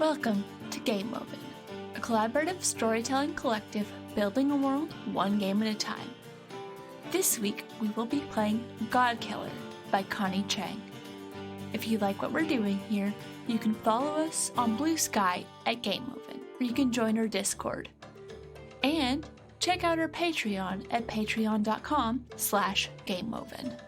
Welcome to Game Oven, a collaborative storytelling collective building a world one game at a time. This week we will be playing Godkiller by Connie Chang. If you like what we're doing here, you can follow us on Blue Sky at Game Oven, or you can join our Discord. And check out our Patreon at patreon.com/GameOven.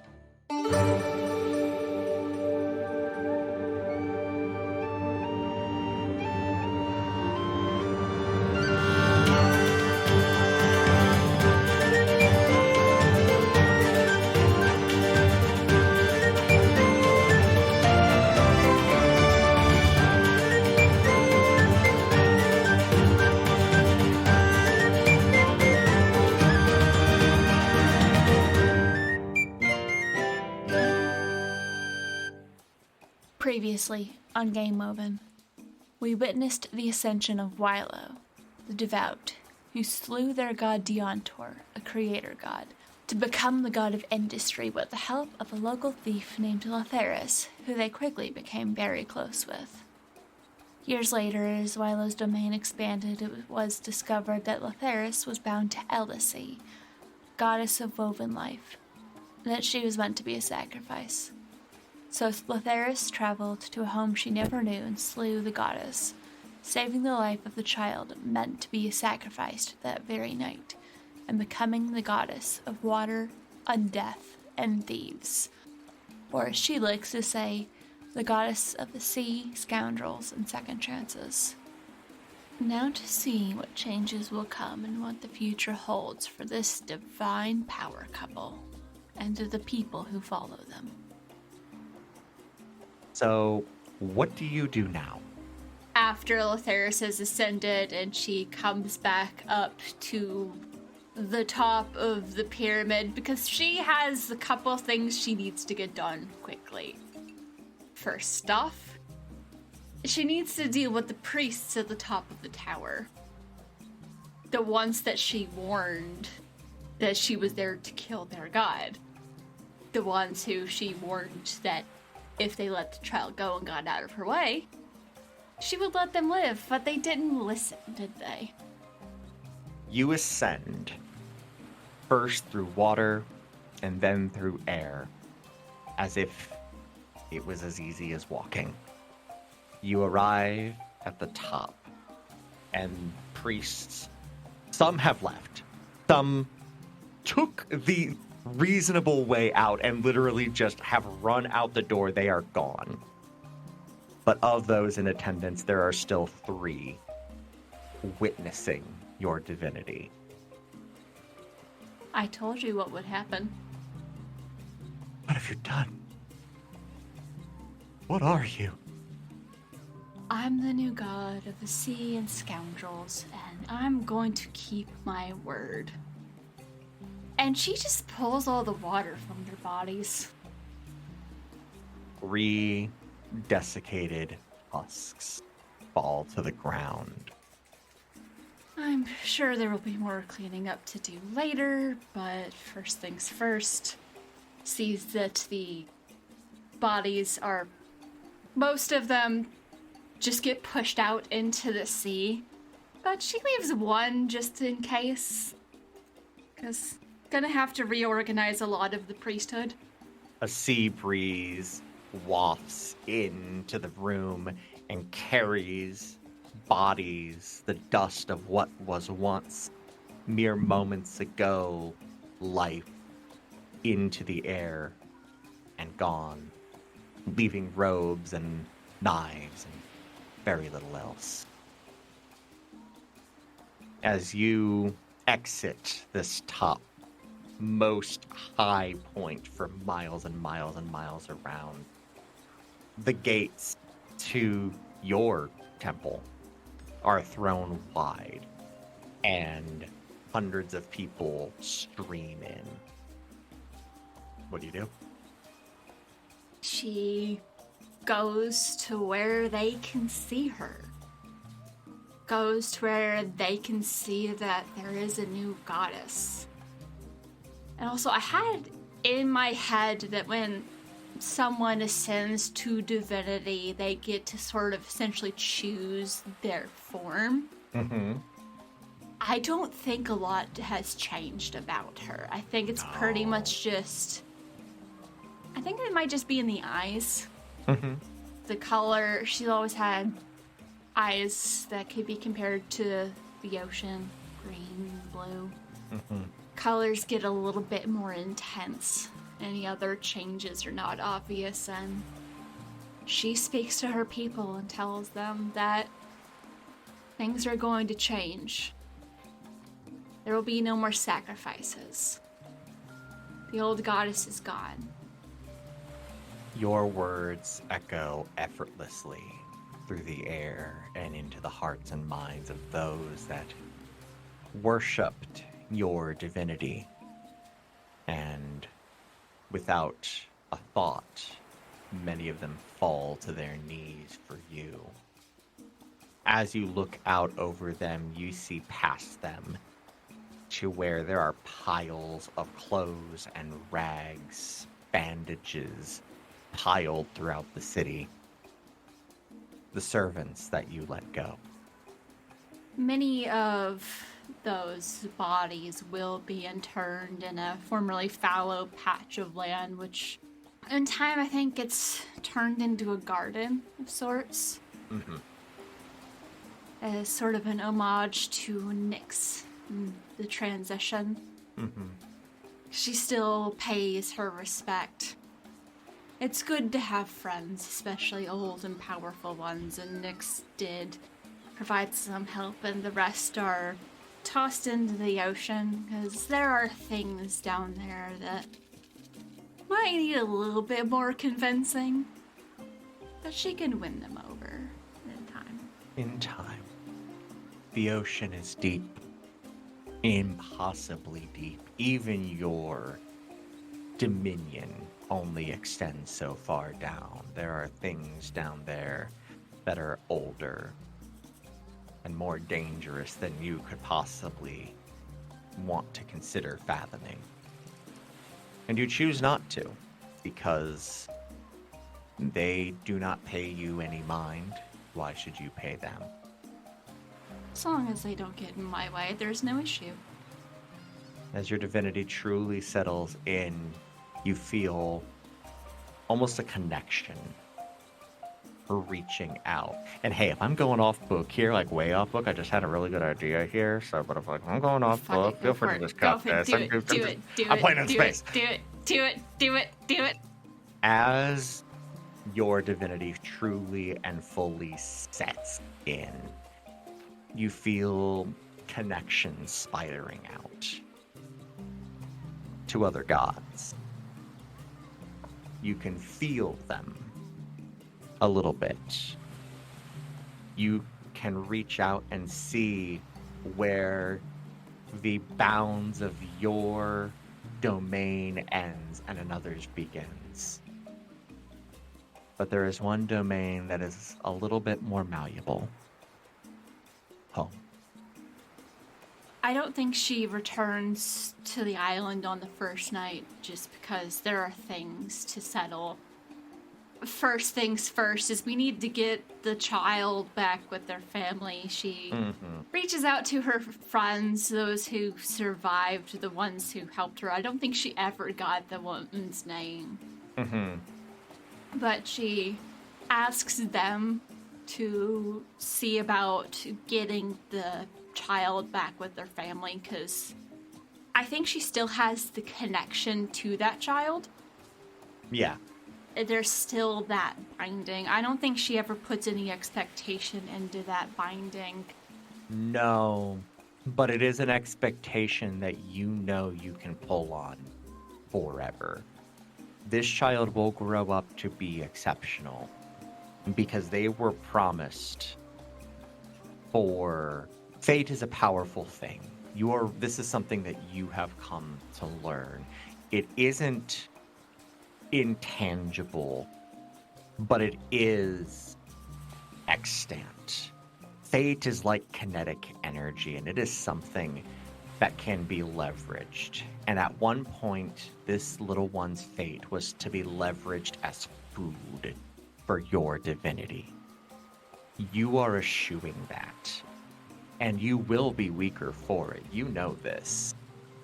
Previously on Game Oven, we witnessed the ascension of Wylo, the devout, who slew their god Diontor, a creator god, to become the god of industry with the help of a local thief named Latheris, who they quickly became very close with. Years later, as Wylo's domain expanded, it was discovered that Latheris was bound to Eldacy, goddess of woven life, and that she was meant to be a sacrifice. So Latheris traveled to a home she never knew and slew the goddess, saving the life of the child meant to be sacrificed that very night, and becoming the goddess of water, undeath, and thieves. Or as she likes to say, the goddess of the sea, scoundrels, and second chances. Now to see what changes will come and what the future holds for this divine power couple, and to the people who follow them. So, what do you do now? After Latheris has ascended and she comes back up to the top of the pyramid, because she has a couple of things she needs to get done quickly. First off, she needs to deal with the priests at the top of the tower. The ones that she warned that she was there to kill their god. The ones who she warned that if they let the child go and got out of her way, she would let them live, but they didn't listen, did they? You ascend, first through water and then through air, as if it was as easy as walking. You arrive at the top, and priests, some have left, some took the reasonable way out and literally just have run out the door. They are gone. But of those in attendance, there are still 3 witnessing your divinity. I told you what would happen. What have you done? What are you? I'm the new god of the sea and scoundrels, and I'm going to keep my word. And she just pulls all the water from their bodies. 3 desiccated husks fall to the ground. I'm sure there will be more cleaning up to do later, but first things first, sees that the bodies are, most of them just get pushed out into the sea, but she leaves one just in case, because gonna have to reorganize a lot of the priesthood. A sea breeze wafts into the room and carries bodies, the dust of what was once, mere moments ago, life, into the air and gone, leaving robes and knives and very little else. As you exit this top, most high point for miles and miles and miles around, the gates to your temple are thrown wide, and hundreds of people stream in. What do you do? She goes to where they can see her. Goes to where they can see that there is a new goddess. And also, I had in my head that when someone ascends to divinity, they get to sort of essentially choose their form. Mm-hmm. I don't think a lot has changed about her. I think it's pretty much just... I think it might just be in the eyes. Mm-hmm. The color, she's always had eyes that could be compared to the ocean. Green, blue. Mm-hmm. Colors get a little bit more intense. Any other changes are not obvious, and she speaks to her people and tells them that things are going to change. There will be no more sacrifices. The old goddess is gone. Your words echo effortlessly through the air and into the hearts and minds of those that worshipped your divinity. And without a thought, many of them fall to their knees for you. As you look out over them, you see past them to where there are piles of clothes and rags, bandages, piled throughout the city. The servants that you let go. Many of those bodies will be interned in a formerly fallow patch of land, which in time I think gets turned into a garden of sorts. Mm-hmm. As sort of an homage to Nyx, the transition. Mm-hmm. She still pays her respect. It's good to have friends, especially old and powerful ones, and Nyx did provide some help, and the rest are tossed into the ocean, because there are things down there that might need a little bit more convincing, but she can win them over in time. In time. The ocean is deep. Impossibly deep. Even your dominion only extends so far down. There are things down there that are older and more dangerous than you could possibly want to consider fathoming. And you choose not to, because they do not pay you any mind. Why should you pay them? As long as they don't get in my way, there's no issue. As your divinity truly settles in, you feel almost a connection reaching out. And hey, if I'm going off book here, like way off book, I just had a really good idea here. So, but if I'm going off book, feel free to just cut this. I'm playing in space. Do it. As your divinity truly and fully sets in, you feel connections spidering out to other gods. You can feel them a little bit. You can reach out and see where the bounds of your domain ends and another's begins. But there is one domain that is a little bit more malleable. Home. I don't think she returns to the island on the first night just because there are things to settle. First things first is we need to get the child back with their family. She reaches out to her friends, those who survived, the ones who helped her. I don't think she ever got the woman's name. But she asks them to see about getting the child back with their family, because I think she still has the connection to that child. Yeah. There's still that binding. I don't think she ever puts any expectation into that binding. No, but it is an expectation that you know you can pull on forever. This child will grow up to be exceptional because they were promised for... Fate is a powerful thing. This is something that you have come to learn. It isn't intangible, but it is extant. Fate is like kinetic energy, and it is something that can be leveraged. And at one point, this little one's fate was to be leveraged as food for your divinity. You are eschewing that, and you will be weaker for it. You know this.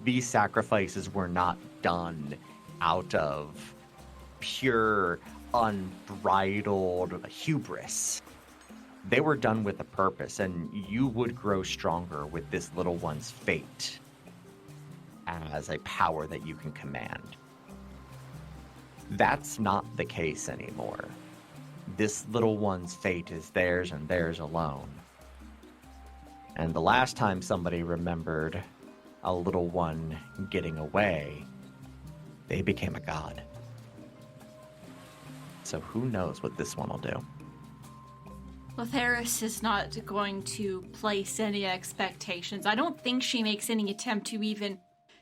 These sacrifices were not done out of pure, unbridled hubris. They were done with a purpose, and you would grow stronger with this little one's fate as a power that you can command. That's not the case anymore. This little one's fate is theirs and theirs alone. And the last time somebody remembered a little one getting away, they became a god. So who knows what this one will do? Lotheris is not going to place any expectations. I don't think she makes any attempt to even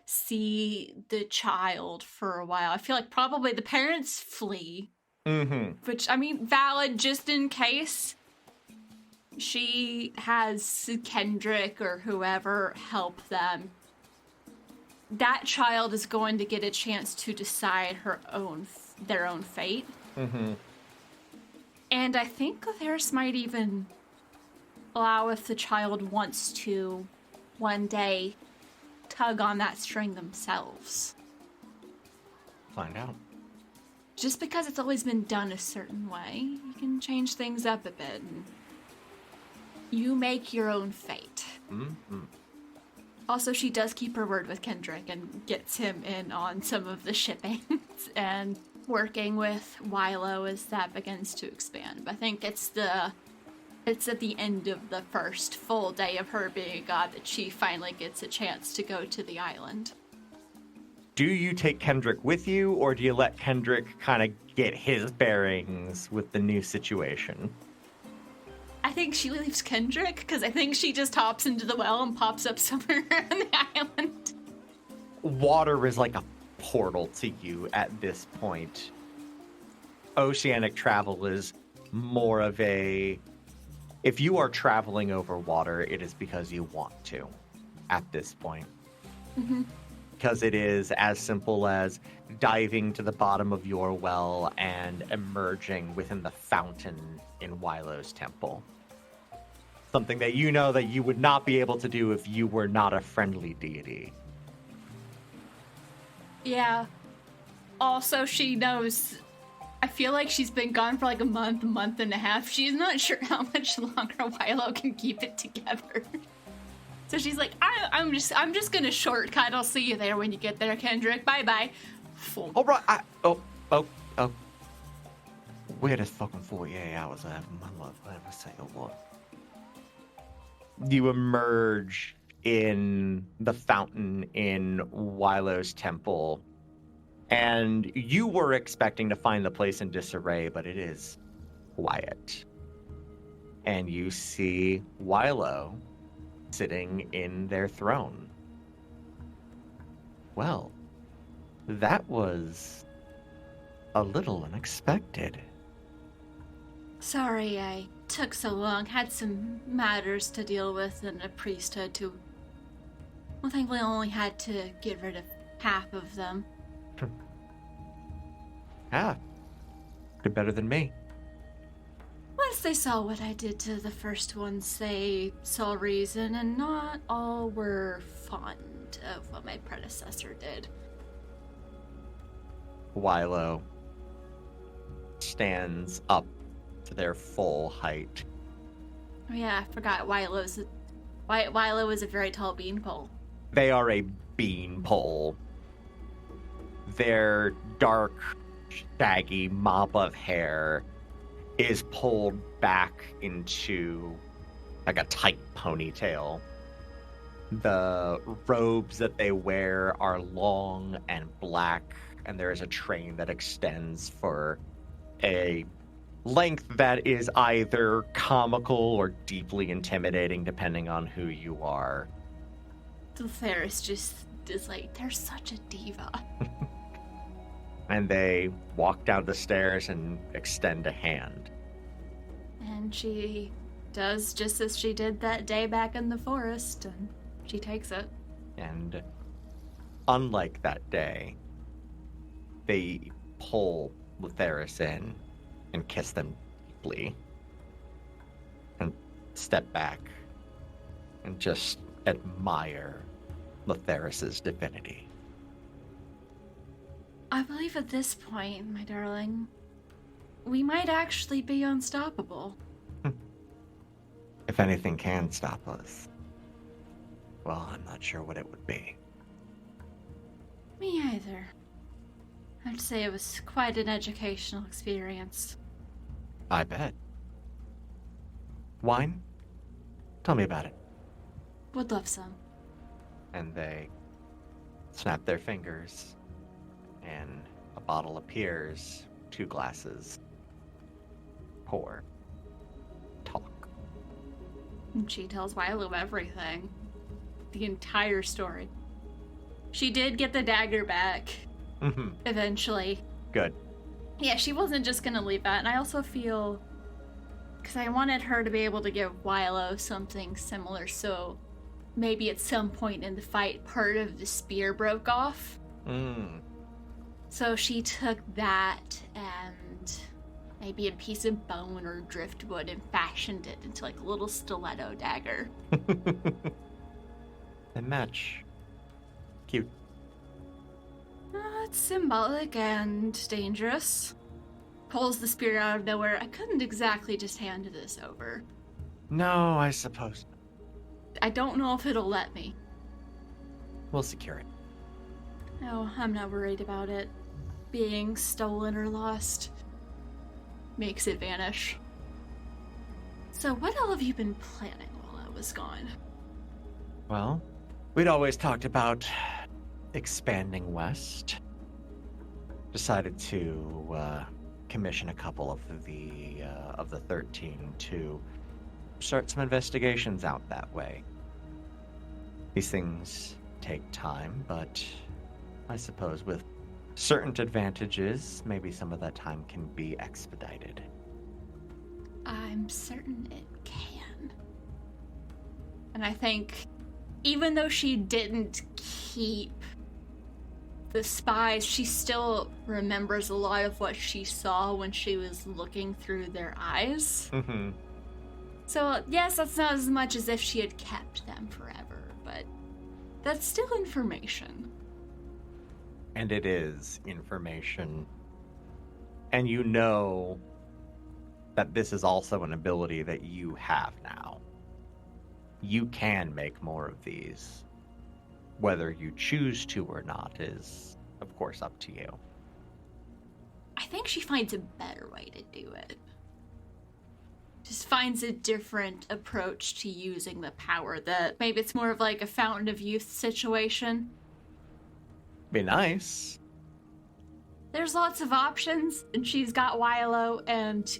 see the child for a while. I feel like probably the parents flee. Mm-hmm. Which, I mean, valid just in case she has Kendrick or whoever help them. That child is going to get a chance to decide their own fate. Mm-hmm. And I think Lotheris might even allow if the child wants to one day tug on that string themselves. Find out. Just because it's always been done a certain way, you can change things up a bit. And you make your own fate. Mm-hmm. Also, she does keep her word with Kendrick and gets him in on some of the shippings and working with Wylo as that begins to expand. But I think it's at the end of the first full day of her being a god that she finally gets a chance to go to the island. Do you take Kendrick with you, or do you let Kendrick kind of get his bearings with the new situation? I think she leaves Kendrick, because I think she just hops into the well and pops up somewhere on the island. Water is like a portal to you at this point. Oceanic travel is more of a... If you are traveling over water, it is because you want to at this point. Mm-hmm. Because it is as simple as diving to the bottom of your well and emerging within the fountain in Wylo's temple. Something that you know that you would not be able to do if you were not a friendly deity. Yeah. Also, she knows... I feel like she's been gone for like a month and a half. She's not sure how much longer Wylo can keep it together. So she's like, I'm just gonna shortcut. I'll see you there when you get there, Kendrick. Bye-bye. All right. Weirdest fucking 48 hours I have in my life. I ever say what? You emerge in the fountain in Wylo's temple, and you were expecting to find the place in disarray, but it is quiet. And you see Wylo sitting in their throne. Well, that was a little unexpected. Sorry I took so long. Had some matters to deal with in the priesthood too. Well, thankfully I only had to get rid of half of them. Ah, did better than me. Once they saw what I did to the first ones, they saw reason, and not all were fond of what my predecessor did. Wylo stands up to their full height. Oh yeah, I forgot Wylo is a very tall beanpole. They are a beanpole. Their dark, shaggy mop of hair is pulled back into like a tight ponytail. The robes that they wear are long and black, and there is a train that extends for a length that is either comical or deeply intimidating, depending on who you are. The Ferris just is like, they're such a diva. And they walk down the stairs and extend a hand. And she does just as she did that day back in the forest, and she takes it. And unlike that day, they pull Lutheris in and kiss them deeply and step back and just admire Lutheris's divinity. I believe at this point, my darling, we might actually be unstoppable. If anything can stop us, well, I'm not sure what it would be. Me either. I'd say it was quite an educational experience. I bet. Wine? Tell me about it. Would love some. And they snap their fingers, and a bottle appears, 2 glasses. Pour. Talk. And she tells Milo everything. The entire story. She did get the dagger back. Mm-hmm. Eventually. Good. Yeah, she wasn't just gonna leave that, and I also feel... Because I wanted her to be able to give Milo something similar, so maybe at some point in the fight, part of the spear broke off. So she took that and maybe a piece of bone or driftwood and fashioned it into like a little stiletto dagger. They match. Cute. It's symbolic and dangerous. Pulls the spear out of nowhere. I couldn't exactly just hand this over. No, I suppose not. I don't know if it'll let me. We'll secure it. No, I'm not worried about it being stolen or lost. Makes it vanish. So what all have you been planning while I was gone? Well, we'd always talked about expanding west. Decided to commission a couple of the 13 to start some investigations out that way. These things take time, but I suppose with certain advantages, maybe some of that time can be expedited. I'm certain it can. And I think even though she didn't keep the spies, she still remembers a lot of what she saw when she was looking through their eyes. Mm-hmm. So, yes, that's not as much as if she had kept them forever, but that's still information. And it is information. And you know that this is also an ability that you have now. You can make more of these. Whether you choose to or not is, of course, up to you. I think she finds a better way to do it. Just finds a different approach to using the power, that maybe it's more of like a fountain of youth situation. Be nice. There's lots of options, and she's got Milo and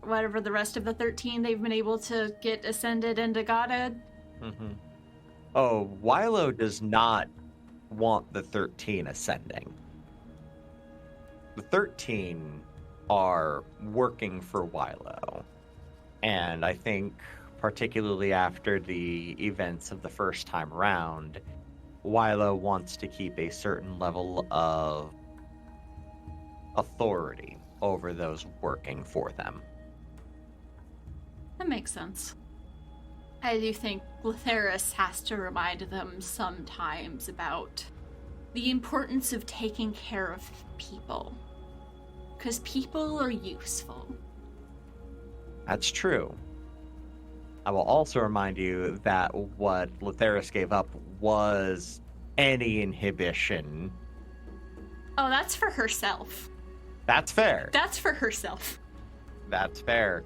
whatever the rest of the 13 they've been able to get ascended into godhood. Mm-hmm. Oh, Milo does not want the 13 ascending. The 13 are working for Milo. And I think, particularly after the events of the first time round, Milo wants to keep a certain level of authority over those working for them. That makes sense. I do think Lutheris has to remind them sometimes about the importance of taking care of people. Because people are useful. That's true. I will also remind you that what Lutheris gave up was any inhibition. Oh, that's for herself. That's fair. That's for herself. That's fair.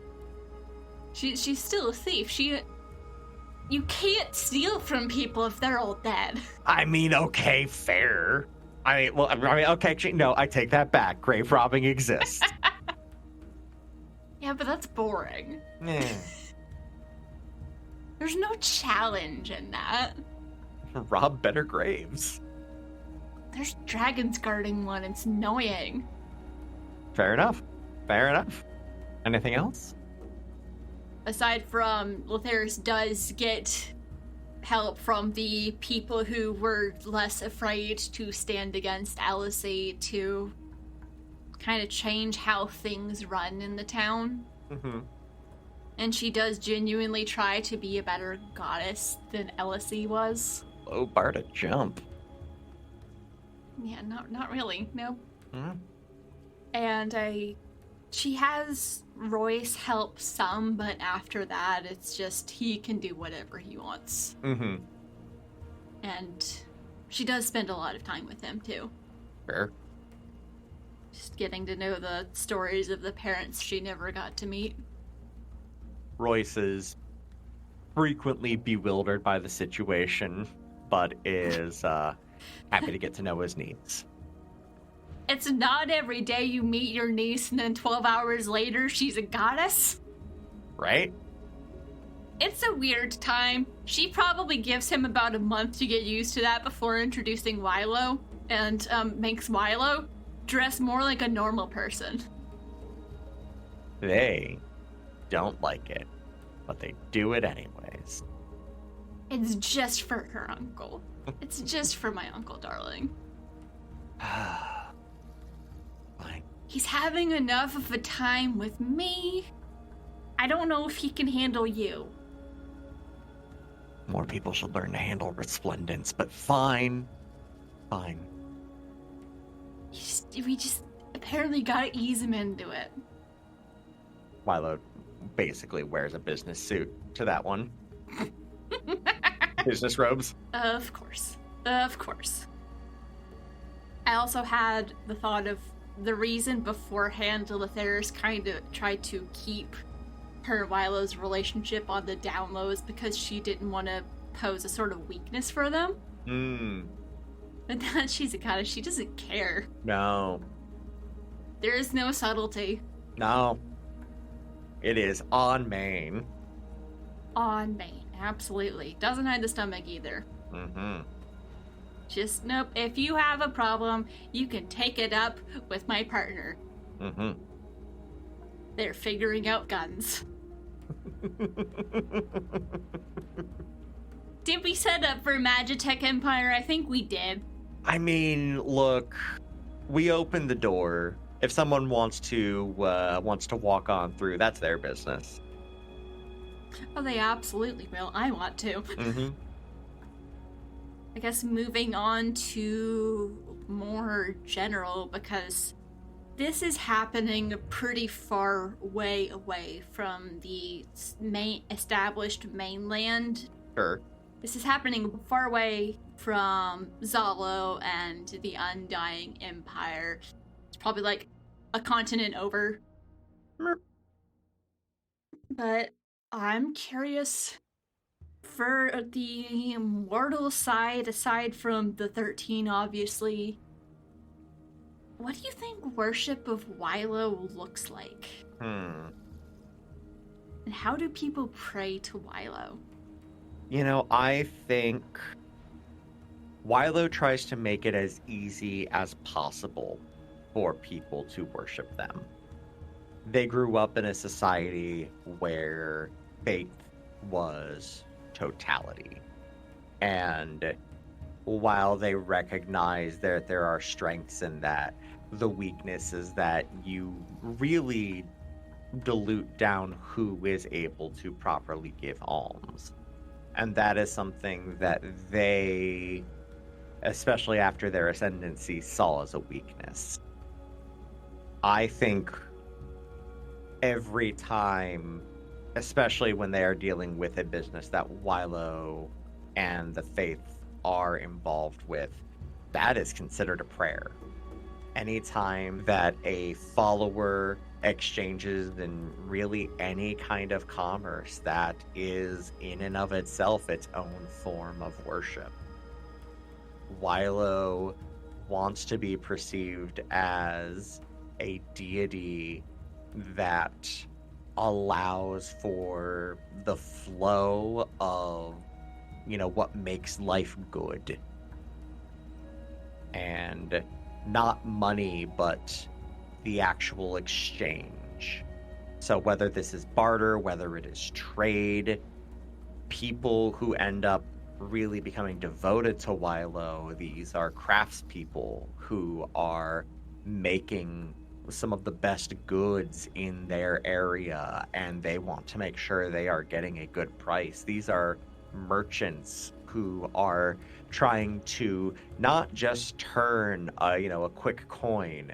She's still a thief. You can't steal from people if they're all dead. I mean, okay, fair. Okay, actually, no, I take that back. Grave robbing exists. Yeah, but that's boring. Eh. There's no challenge in that. Rob better graves. There's dragons guarding one. It's annoying. Fair enough. Fair enough. Anything else? Aside from Lutheris does get help from the people who were less afraid to stand against Alice to kind of change how things run in the town. Mm-hmm. And she does genuinely try to be a better goddess than Alice was. Low bar to jump. Yeah, not really. No. Mm-hmm. And she has Royce help some, but after that, it's just he can do whatever he wants. Mm-hmm. And she does spend a lot of time with him, too. Sure. Just getting to know the stories of the parents she never got to meet. Royce is frequently bewildered by the situation, but is happy to get to know his needs. It's not every day you meet your niece and then 12 hours later she's a goddess. Right? It's a weird time. She probably gives him about a month to get used to that before introducing Wylo, and makes Wylo dress more like a normal person. They don't like it, but they do it anyways. It's just for her uncle. It's just for my uncle, darling. Fine. He's having enough of a time with me. I don't know if he can handle you. More people should learn to handle resplendence, but fine. Fine. We just apparently gotta ease him into it. Milo basically wears a business suit to that one. Business robes. Of course. Of course. I also had the thought of the reason beforehand Lotharis kind of tried to keep her Wylo's relationship on the down low is because she didn't want to pose a sort of weakness for them. But now she's a goddess, she doesn't care. No. There is no subtlety. No. It is on main. On main, absolutely. Doesn't hide the stomach either. Mm-hmm. Just, nope, if you have a problem, you can take it up with my partner. Mm-hmm. They're figuring out guns. Did we set up for Magitech Empire? I think we did. I mean, look, we opened the door. If someone wants to walk on through, that's their business. Oh, they absolutely will. I want to. Mm-hmm. I guess moving on to more general, because this is happening pretty far way away from the established mainland. Sure. This is happening far away from Zalo and the Undying Empire. It's probably like a continent over. But I'm curious, for the mortal side, aside from the 13, obviously, what do you think worship of Wylo looks like? And how do people pray to Wylo? You know, I think Wylo tries to make it as easy as possible for people to worship them. They grew up in a society where faith was totality. And while they recognize that there are strengths in that, the weakness is that you really dilute down who is able to properly give alms. And that is something that they, especially after their ascendancy, saw as a weakness. I think every time, especially when they are dealing with a business that Wylo and the faith are involved with, that is considered a prayer. Anytime that a follower exchanges in really any kind of commerce, that is in and of itself its own form of worship. Wylo wants to be perceived as a deity that allows for the flow of, what makes life good. And not money, but the actual exchange. So whether this is barter, whether it is trade, people who end up really becoming devoted to Wilo. These are craftspeople who are making some of the best goods in their area, and they want to make sure they are getting a good price. These are merchants who are trying to not just turn a quick coin,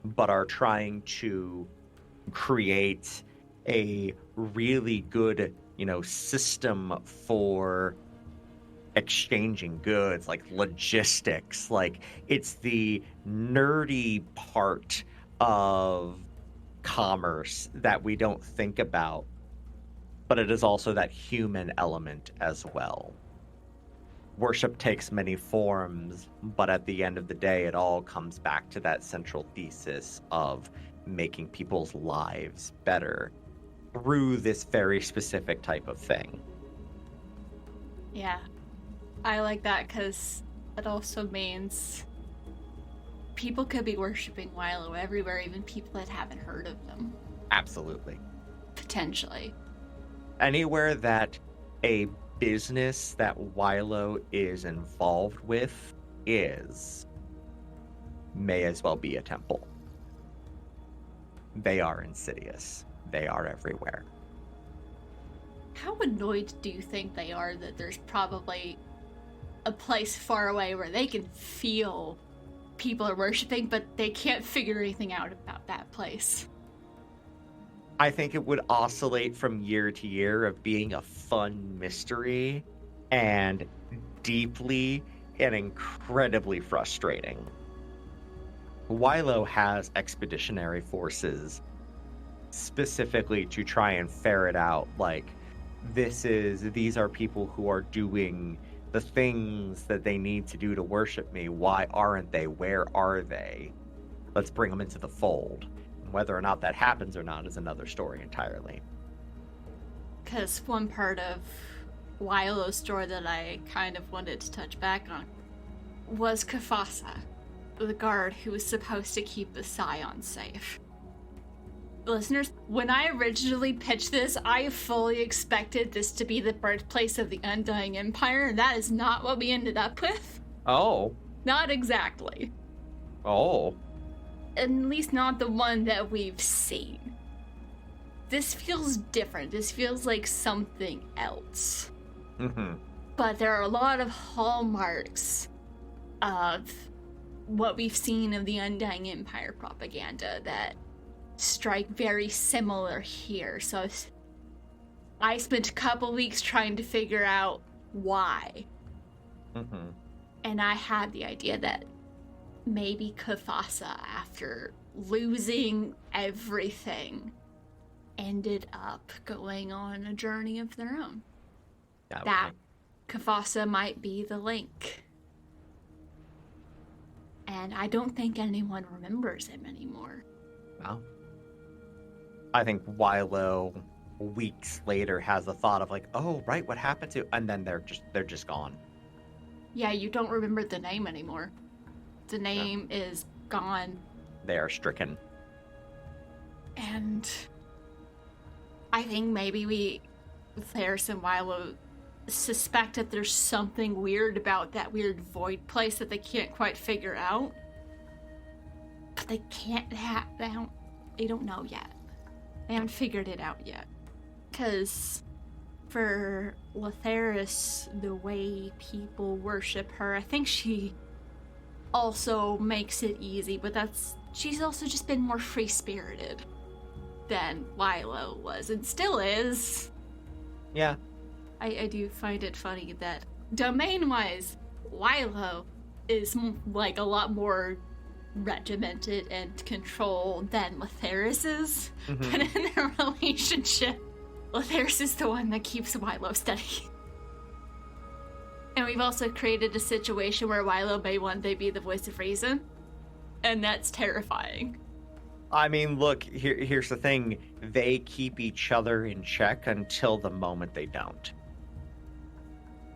but are trying to create a really good system for exchanging goods, like logistics. Like, it's the nerdy part of commerce that we don't think about, but it is also that human element as well. Worship takes many forms, but at the end of the day, it all comes back to that central thesis of making people's lives better through this very specific type of thing. Yeah. I like that because it also means people could be worshiping Wilo everywhere, even people that haven't heard of them. Absolutely. Potentially. Anywhere that a business that Wilo is involved with may as well be a temple. They are insidious. They are everywhere. How annoyed do you think they are that there's probably a place far away where they can feel people are worshiping, but they can't figure anything out about that place? I think it would oscillate from year to year of being a fun mystery and deeply and incredibly frustrating. Wilo has expeditionary forces specifically to try and ferret out, like, these are people who are doing the things that they need to do to worship me. Why aren't they? Where are they? Let's bring them into the fold. Whether or not that happens or not is another story entirely. Because one part of Wilo's story that I kind of wanted to touch back on was Kafasa, the guard who was supposed to keep the Scion safe. Listeners, when I originally pitched this, I fully expected this to be the birthplace of the Undying Empire, and that is not what we ended up with. Oh. Not exactly. Oh. At least not the one that we've seen. This feels different. This feels like something else. Mm-hmm. But there are a lot of hallmarks of what we've seen of the Undying Empire propaganda that strike very similar here. So I spent a couple weeks trying to figure out why. Mm-hmm. And I had the idea that maybe Kafasa, after losing everything, ended up going on a journey of their own. That Kafasa might be the link. And I don't think anyone remembers him anymore. Wow. I think Wilo weeks later has a thought of, like, oh right, what happened to, and then they're just gone. Yeah, you don't remember the name anymore. The name is gone. They are stricken. And I think maybe Theris and Wilo suspect that there's something weird about that weird void place that they can't quite figure out. But they they don't know yet. They haven't figured it out yet. Because for Latheris, the way people worship her, I think she also makes it easy, but she's also just been more free-spirited than Wilo was, and still is. Yeah. I do find it funny that domain-wise, Wilo is like a lot more regimented and controlled than Latheris is. Mm-hmm. But in their relationship, Latheris is the one that keeps Wilo steady. And we've also created a situation where Wilo may one day be the voice of reason. And that's terrifying. I mean, look, here's the thing. They keep each other in check until the moment they don't.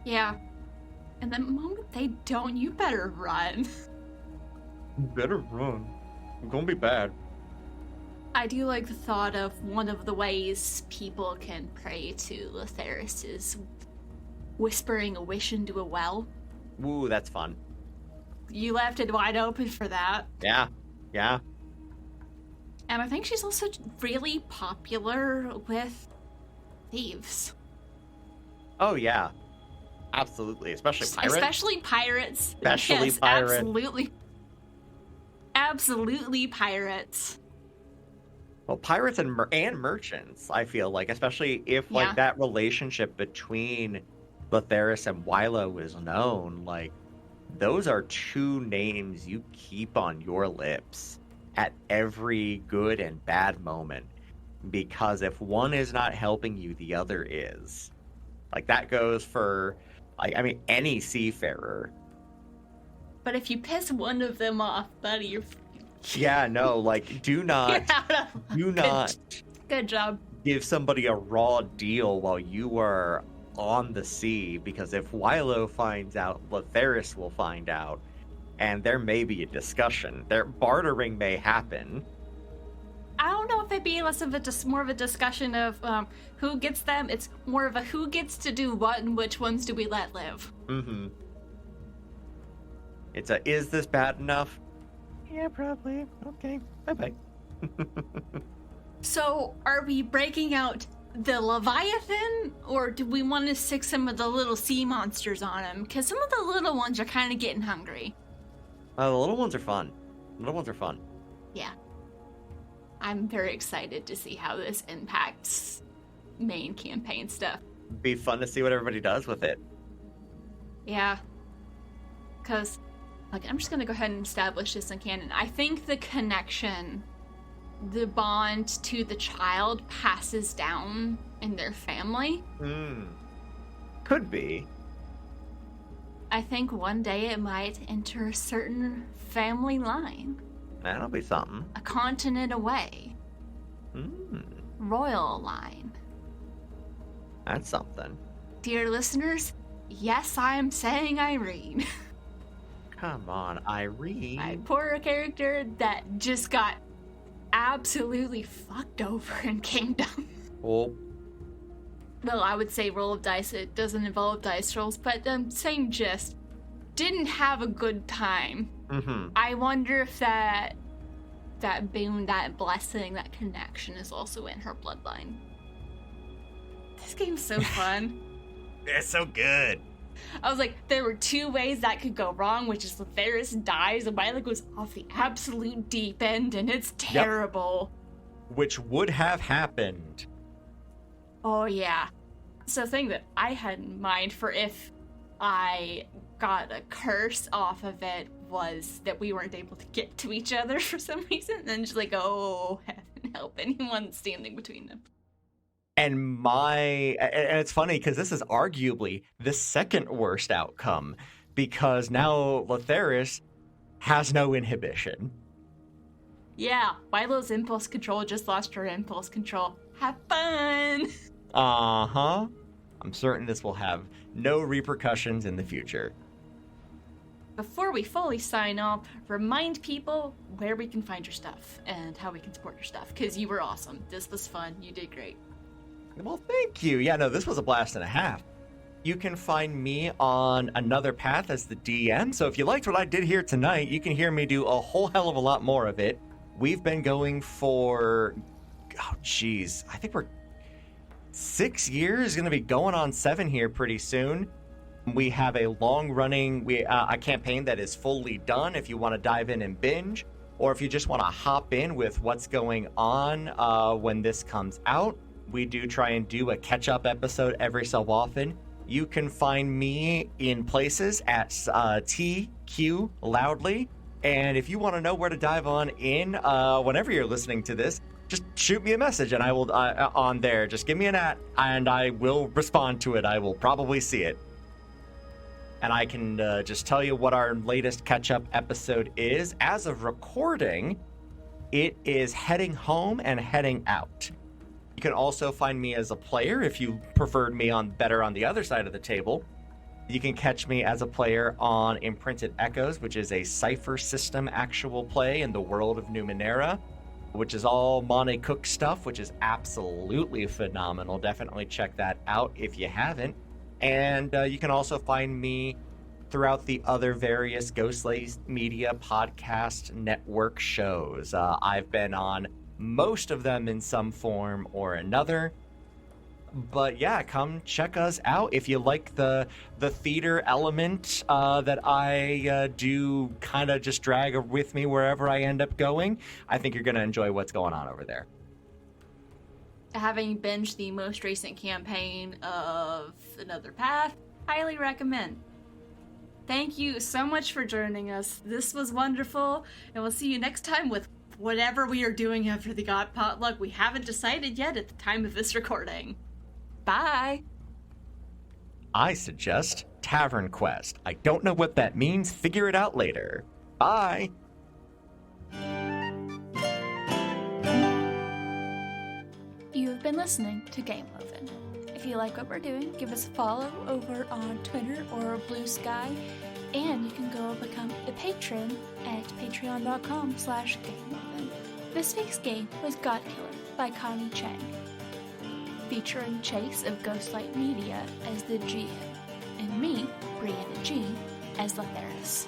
Yeah. And the moment they don't, you better run. Better run. I'm gonna be bad. I do like the thought of one of the ways people can pray to Latheris is whispering a wish into a well. Ooh, that's fun. You left it wide open for that. Yeah. Yeah. And I think she's also really popular with thieves. Oh, yeah. Absolutely. Especially pirates. Especially pirates. Especially yes, pirates. Absolutely. Absolutely pirates. Well, pirates and merchants, I feel like, especially if like that relationship between Lotheris and Wylo is known, like those are two names you keep on your lips at every good and bad moment, because if one is not helping you, the other is. Like that goes for, like, I mean, any seafarer. But if you piss one of them off, buddy, you're... Yeah, no, like, do not Good job. give somebody a raw deal while you are on the sea, because if Wylo finds out, Lotheris will find out, and there may be a discussion. Their bartering may happen. I don't know if it'd be less of more of a discussion of who gets them. It's more of a who gets to do what and which ones do we let live. Mm-hmm. It's a, is this bad enough? Yeah, probably. Okay. Bye-bye. So, are we breaking out the Leviathan, or do we want to stick some of the little sea monsters on him? Because some of the little ones are kind of getting hungry. The little ones are fun. Little ones are fun. Yeah. I'm very excited to see how this impacts main campaign stuff. Be fun to see what everybody does with it. Yeah. Because, like, I'm just going to go ahead and establish this in canon. I think the connection, the bond to the child passes down in their family. Could be. I think one day it might enter a certain family line. That'll be something. A continent away. Royal line. That's something. Dear listeners, yes, I am saying Irene. Come on, Irene. My poor character that just got absolutely fucked over in Kingdom. Well, I would say roll of dice. It doesn't involve dice rolls, but same gist. Didn't have a good time. I wonder if that boon, that blessing, that connection is also in her bloodline. This game's so fun. It's so good. I was like, there were two ways that could go wrong, which is Lotheris dies and Wylo goes off the absolute deep end, and it's terrible. Yep. Which would have happened. Oh, yeah. So the thing that I had in mind for if I got a curse off of it was that we weren't able to get to each other for some reason, and then just like, oh, heaven help anyone standing between them. And it's funny because this is arguably the second worst outcome, because now Lotheris has no inhibition. Yeah, Wylo's impulse control just lost her impulse control. Have fun! Uh-huh. I'm certain this will have no repercussions in the future. Before we fully sign off, remind people where we can find your stuff and how we can support your stuff, because you were awesome. This was fun. You did great. Well, thank you. Yeah, no, this was a blast and a half. You can find me on Another Path as the DM, so if you liked what I did here tonight, you can hear me do a whole hell of a lot more of it. We've been going for, I think we're 6 years, going to be going on 7 here pretty soon. We have a long-running a campaign that is fully done if you want to dive in and binge, or if you just want to hop in with what's going on when this comes out. We do try and do a catch-up episode every so often. You can find me in places at TQ Loudly, and if you want to know where to dive on in whenever you're listening to this, just shoot me a message and I will on there. Just give me an @ and I will respond to it. I will probably see it. And I can just tell you what our latest catch-up episode is. As of recording, it is Heading Home and Heading Out. You can also find me as a player if you preferred me better on the other side of the table. You can catch me as a player on Imprinted Echoes, which is a cipher system actual play in the world of Numenera, which is all Monte Cook stuff, which is absolutely phenomenal. Definitely check that out if you haven't. And you can also find me throughout the other various Ghostlace Media podcast network shows. I've been on most of them in some form or another. But yeah, come check us out if you like the theater element that I do kind of just drag with me wherever I end up going. I think you're going to enjoy what's going on over there. Having binged the most recent campaign of Another Path, highly recommend. Thank you so much for joining us. This was wonderful, and we'll see you next time with whatever we are doing after the God Potluck. We haven't decided yet at the time of this recording. Bye. I suggest Tavern Quest. I don't know what that means. Figure it out later. Bye. You have been listening to Game Lovin'. If you like what we're doing, give us a follow over on Twitter or Blue Sky, and you can go become a patron at patreon.com/GameLovin'. This week's game was Godkiller by Connie Chang, featuring Chase of Ghostlight Media as the GM, and me, Brianna G, as Latheris.